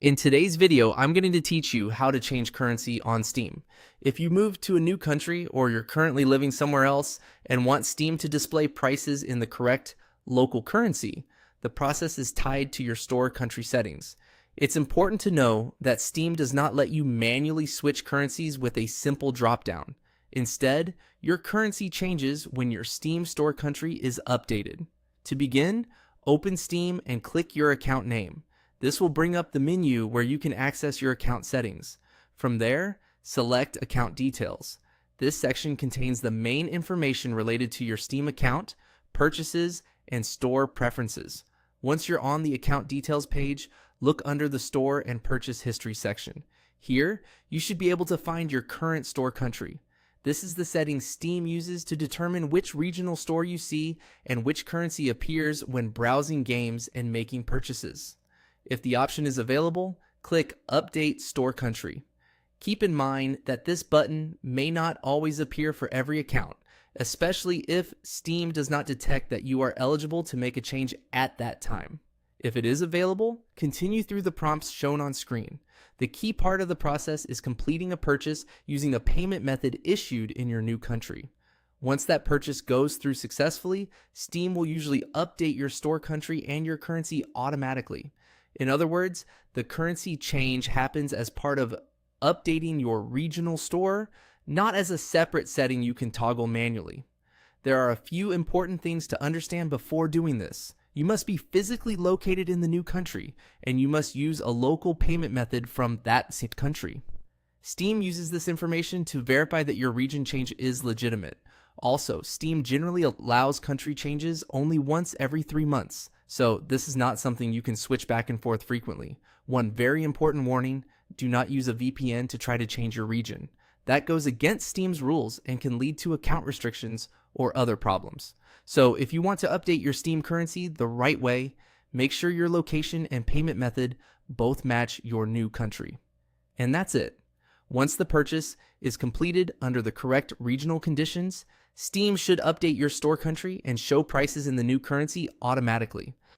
In today's video, I'm going to teach you how to change currency on Steam. If you move to a new country or you're currently living somewhere else and want Steam to display prices in the correct local currency, the process is tied to your store country settings. It's important to know that Steam does not let you manually switch currencies with a simple dropdown. Instead, your currency changes when your Steam store country is updated. To begin, open Steam and click your account name. This will bring up the menu where you can access your account settings. From there, select Account Details. This section contains the main information related to your Steam account, purchases, and store preferences. Once you're on the Account Details page, look under the Store and Purchase History section. Here, you should be able to find your current store country. This is the setting Steam uses to determine which regional store you see and which currency appears when browsing games and making purchases. If the option is available, click Update Store Country. Keep in mind that this button may not always appear for every account, especially if Steam does not detect that you are eligible to make a change at that time. If it is available, continue through the prompts shown on screen. The key part of the process is completing a purchase using the payment method issued in your new country. Once that purchase goes through successfully, Steam will usually update your store country and your currency automatically. In other words, the currency change happens as part of updating your regional store, not as a separate setting you can toggle manually. There are a few important things to understand before doing this. You must be physically located in the new country, and you must use a local payment method from that country. Steam uses this information to verify that your region change is legitimate. Also, Steam generally allows country changes only once every 3 months. So this is not something you can switch back and forth frequently. One very important warning, do not use a VPN to try to change your region. That goes against Steam's rules and can lead to account restrictions or other problems. So if you want to update your Steam currency the right way, make sure your location and payment method both match your new country. And that's it. Once the purchase is completed under the correct regional conditions, Steam should update your store country and show prices in the new currency automatically.